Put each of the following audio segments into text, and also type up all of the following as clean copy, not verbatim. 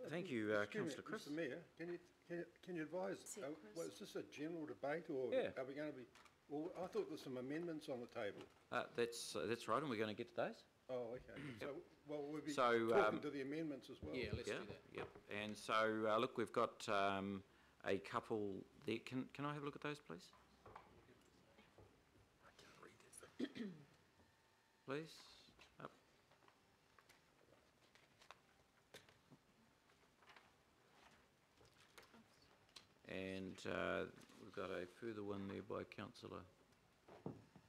Thank you, Councillor Chris. Mr. Mayor, can you advise, well, is this a general debate or are we going to be, well, I thought there's some amendments on the table. That's right, and we're going to get to those. Oh, okay. So, well, we'll be talking to the amendments as well. Yeah, let's do that. Yep. And so, look, we've got a couple there. Can I have a look at those, please? I can't read this. Please. Up. And we've got a further one there by Councillor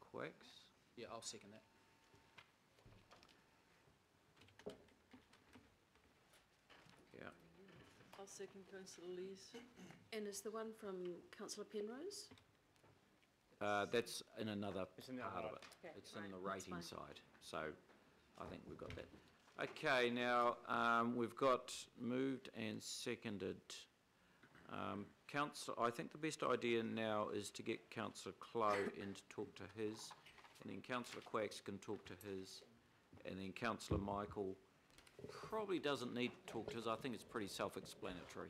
Quacks. Yeah, I'll second that. Yeah. I'll second Councillor Lee's. And is the one from Councillor Penrose? That's in another in part of it. Okay, It's right, in the that's rating fine. side. So I think we've got that. Okay, now we've got moved and seconded. I think the best idea now is to get Councillor Clow in to talk to his, and then Councillor Quacks can talk to his, and then Councillor Michael probably doesn't need to talk to his. I think it's pretty self-explanatory.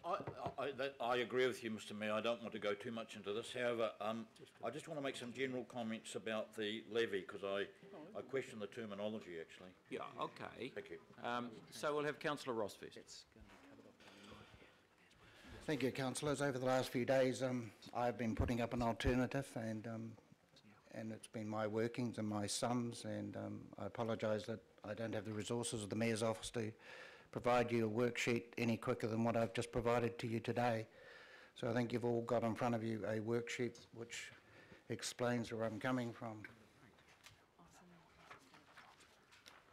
I agree with you, Mr. Mayor. I don't want to go too much into this. However, I just want to make some general comments about the levy because I question the terminology actually. Yeah, okay. Thank you. So we'll have Councillor Ross first. It's going to be covered off by the Thank you, councillors. Over the last few days, I've been putting up an alternative, and it's been my workings and my sums, and I apologise that I don't have the resources of the Mayor's office to provide you a worksheet any quicker than what I've just provided to you today. So I think you've all got in front of you a worksheet which explains where I'm coming from.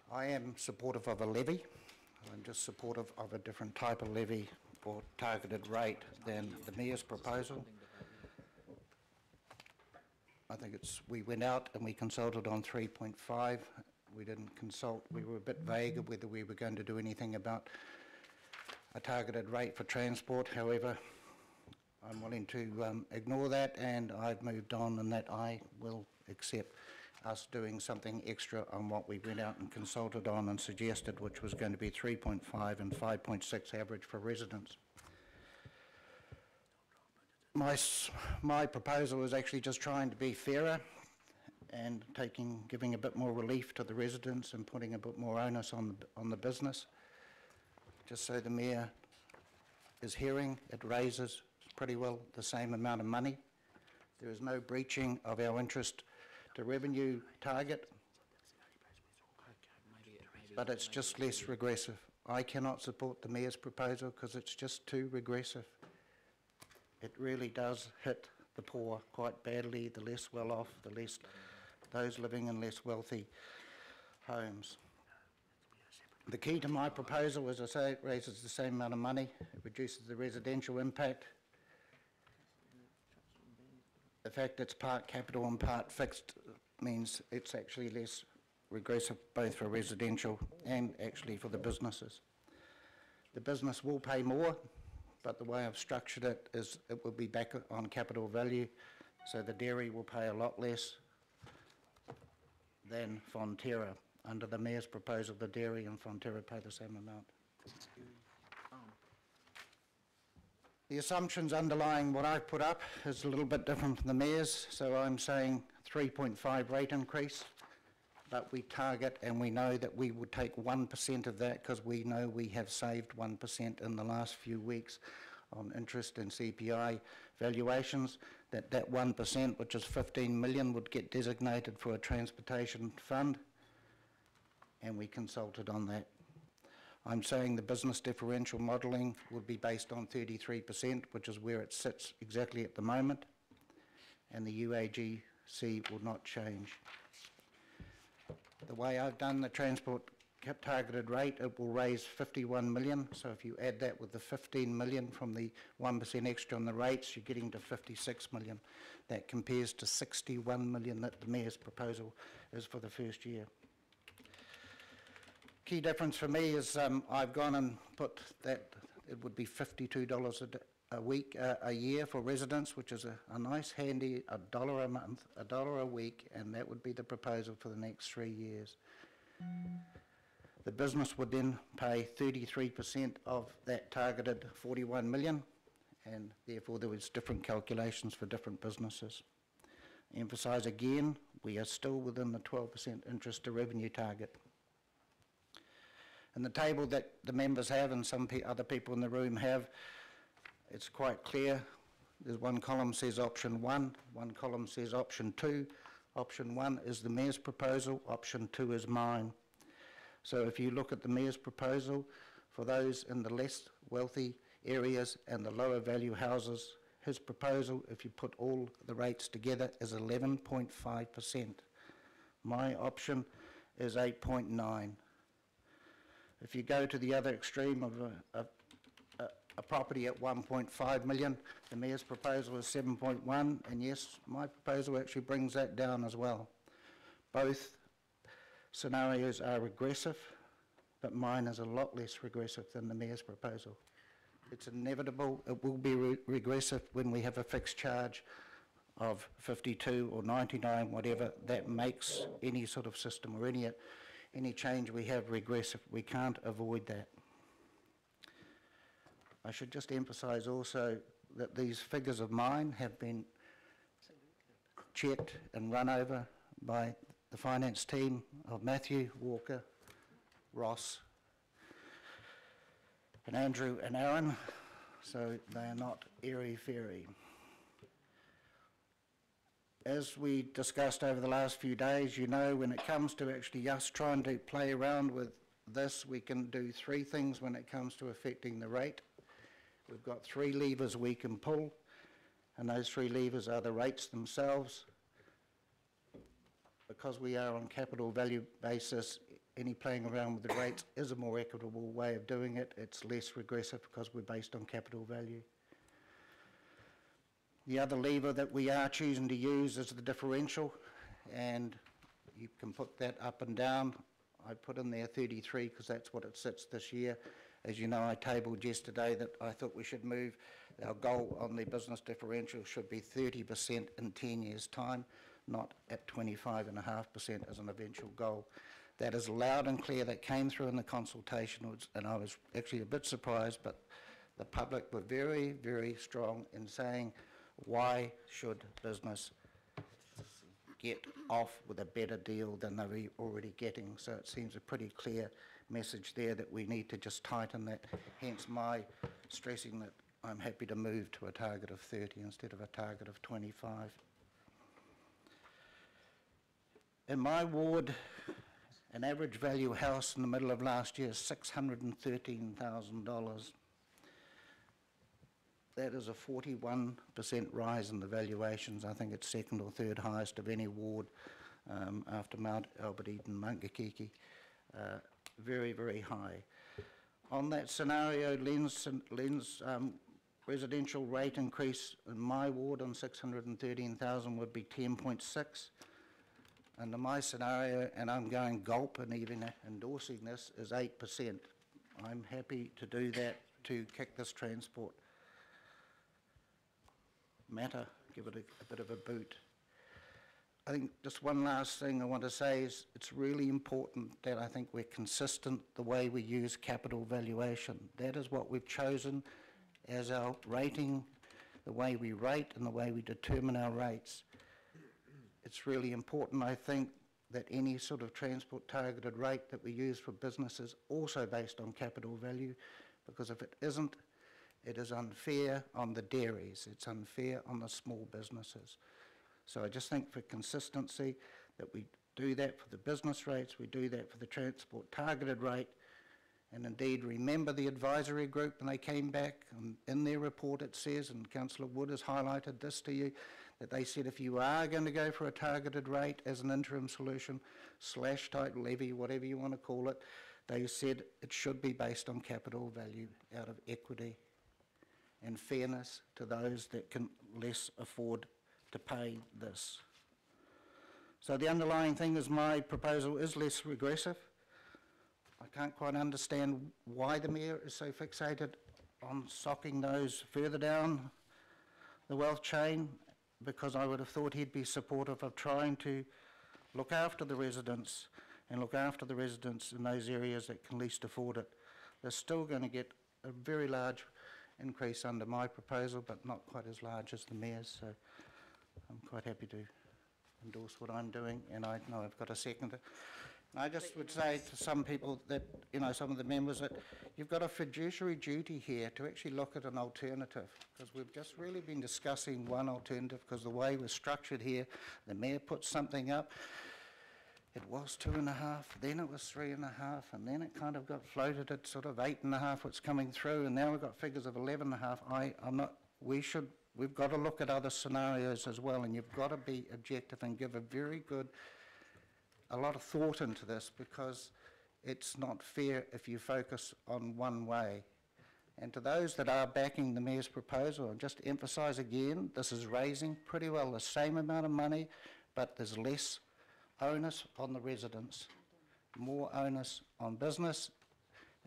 I am supportive of a levy. I'm just supportive of a different type of levy or targeted rate than the Mayor's proposal. I think we went out and we consulted on 3.5. We didn't consult, we were a bit vague of whether we were going to do anything about a targeted rate for transport. However, I'm willing to ignore that, and I've moved on, and that I will accept us doing something extra on what we went out and consulted on and suggested, which was going to be 3.5 and 5.6 average for residents. My proposal was actually just trying to be fairer and giving a bit more relief to the residents and putting a bit more onus on the business, just so the Mayor is hearing. It raises pretty well the same amount of money. There is no breaching of our interest to revenue target, but it's just less regressive. I cannot support the Mayor's proposal because it's just too regressive. It really does hit the poor quite badly, the less well off, those living in less wealthy homes. The key to my proposal, as I say, it raises the same amount of money, it reduces the residential impact. The fact it's part capital and part fixed means it's actually less regressive both for residential and actually for the businesses. The business will pay more, but the way I've structured it is it will be back on capital value, so the dairy will pay a lot less than Fonterra. Under the Mayor's proposal, the dairy and Fonterra pay the same amount. The assumptions underlying what I've put up is a little bit different from the Mayor's, so I'm saying 3.5 rate increase, but we target and we know that we would take 1% of that because we know we have saved 1% in the last few weeks on interest and CPI valuations, that 1%, which is 15 million, would get designated for a transportation fund, and we consulted on that. I'm saying the business differential modelling would be based on 33%, which is where it sits exactly at the moment, and the UAGC will not change. The way I've done the transport targeted rate, it will raise 51 million, so if you add that with the 15 million from the 1% extra on the rates, you're getting to 56 million. That compares to 61 million that the Mayor's proposal is for the first year. Key difference for me is I've gone and put that it would be $52 a year for residents, which is a nice handy $1 a month, $1 a week, and that would be the proposal for the next 3 years. The business would then pay 33% of that targeted 41 million, and therefore there was different calculations for different businesses. Emphasise again, we are still within the 12% interest to revenue target. And the table that the members have, and some other people in the room have, it's quite clear. There's one column says option 1, one column says option 2. Option 1 is the Mayor's proposal, option 2 is mine. So if you look at the Mayor's proposal, for those in the less wealthy areas and the lower value houses, his proposal, if you put all the rates together, is 11.5%. My option is 8.9%. If you go to the other extreme of a property at 1.5 million, the Mayor's proposal is 7.1%, and yes, my proposal actually brings that down as well. Both scenarios are regressive, but mine is a lot less regressive than the Mayor's proposal. It's inevitable, it will be regressive when we have a fixed charge of 52 or 99, whatever that makes any sort of system or any change we have regressive. We can't avoid that. I should just emphasise also that these figures of mine have been checked and run over by the finance team of Matthew, Walker, Ross, and Andrew and Aaron, so they are not airy-fairy. As we discussed over the last few days, you know, when it comes to actually us trying to play around with this, we can do three things when it comes to affecting the rate. We've got three levers we can pull, and those three levers are the rates themselves. Because we are on capital value basis, any playing around with the rates is a more equitable way of doing it. It's less regressive because we're based on capital value. The other lever that we are choosing to use is the differential, and you can put that up and down. I put in there 33 because that's what it sits this year. As you know, I tabled yesterday that I thought we should move. Our goal on the business differential should be 30% in 10 years' time, not at 25.5% as an eventual goal. That is loud and clear. That came through in the consultation, and I was actually a bit surprised, but the public were very, very strong in saying, why should business get off with a better deal than they're already getting? So it seems a pretty clear message there that we need to just tighten that, hence my stressing that I'm happy to move to a target of 30 instead of a target of 25. In my ward, an average value house in the middle of last year is $613,000. That is a 41% rise in the valuations. I think it's second or third highest of any ward after Mount Albert Eden, Mangakiki. Very, very high. On that scenario, Len's residential rate increase in my ward on 613,000 would be 10.6. Under my scenario, and I'm going gulp and even endorsing this, is 8%. I'm happy to do that to kick this transport matter, give it a bit of a boot. I think just one last thing I want to say is it's really important that I think we're consistent the way we use capital valuation. That is what we've chosen as our rating, the way we rate and the way we determine our rates. It's really important, I think, that any sort of transport targeted rate that we use for businesses also based on capital value, because if it isn't, it is unfair on the dairies, it's unfair on the small businesses. So I just think for consistency that we do that for the business rates, we do that for the transport targeted rate, and indeed remember the advisory group when they came back, and in their report it says, and Councillor Wood has highlighted this to you, that they said if you are going to go for a targeted rate as an interim solution, slash type levy, whatever you want to call it, they said it should be based on capital value out of equity and fairness to those that can less afford to pay this. So the underlying thing is my proposal is less regressive. I can't quite understand why the Mayor is so fixated on socking those further down the wealth chain, because I would have thought he'd be supportive of trying to look after the residents and look after the residents in those areas that can least afford it. They're still going to get a very large increase under my proposal, but not quite as large as the Mayor's, so I'm quite happy to endorse what I'm doing, and I know I've got a seconder. I just would say to some people that, you know, some of the members, that you've got a fiduciary duty here to actually look at an alternative, because we've just really been discussing one alternative, because the way we're structured here, the Mayor put something up, it was 2.5, then it was 3.5, and then it kind of got floated at sort of 8.5, what's coming through, and now we've got figures of 11.5. We've got to look at other scenarios as well, and you've got to be objective and give a lot of thought into this, because it's not fair if you focus on one way. And to those that are backing the Mayor's proposal, I'll just emphasise again, this is raising pretty well the same amount of money, but there's less onus on the residents, more onus on business,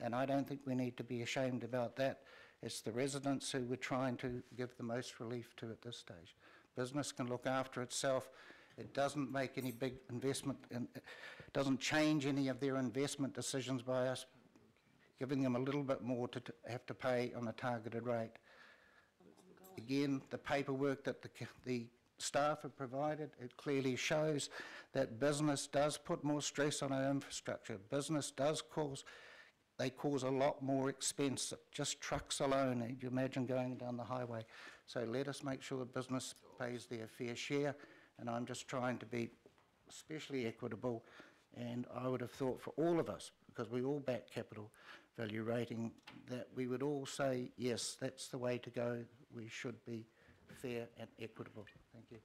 and I don't think we need to be ashamed about that. It's the residents who we're trying to give the most relief to at this stage. Business can look after itself. It doesn't make any big investment, and it doesn't change any of their investment decisions by us giving them a little bit more to have to pay on a targeted rate. Again, the paperwork that the staff have provided, it clearly shows that business does put more stress on our infrastructure. Business does cause a lot more expense, just trucks alone. You imagine going down the highway. So let us make sure that business pays their fair share, and I'm just trying to be especially equitable, and I would have thought for all of us, because we all back capital value rating, that we would all say, yes, that's the way to go. We should be fair and equitable. Thank you.